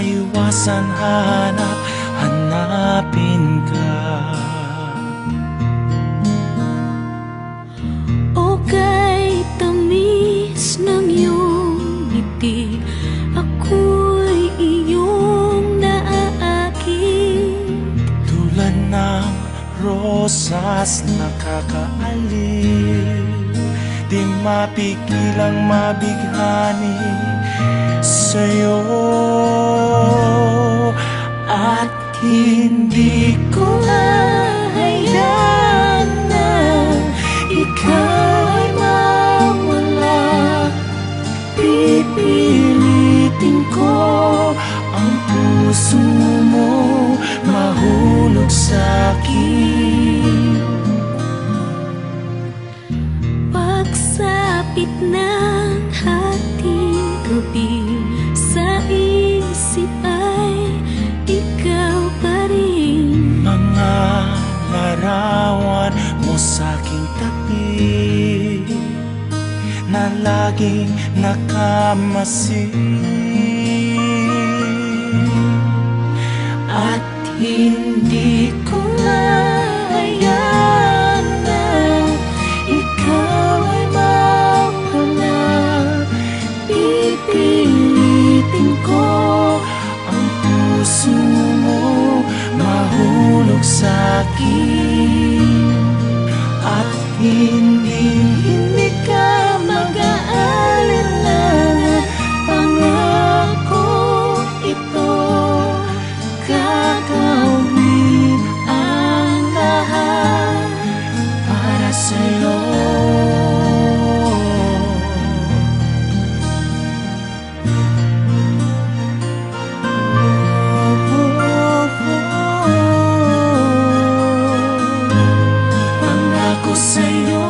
maiwasan, hanapin ka. O kay tamis ng iyong ngiti, ako'y iyong naaakit. Tulad ng rosas nakakaaliw, di mapigilang mabighani sa'yo. At hindi ko hahayaan na ikaw ay mawala. Pipilitin ko ang puso mo mahulog sa'kin. Pagsapit ng hating gabi, sa isip ay ikaw pa rin. Mga larawan mo sa'king tabi na laging nakamasid. At hindi ko hahayaan na ikaw ay mawala. Pipilitin ko ang puso mo mahulog sa'kin. At hindi ka mag-aalala, pangako ito, gagawin ang lahat para sa'yo. Pangako sa'yo.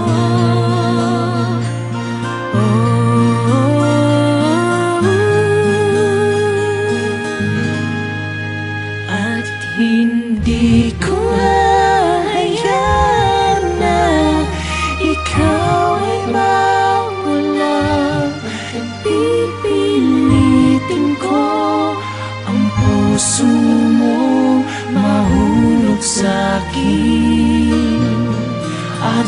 At hindi ko hahayaan na ikaw ay mawala. Pipilitin ko ang puso mo mahulog sa'kin. At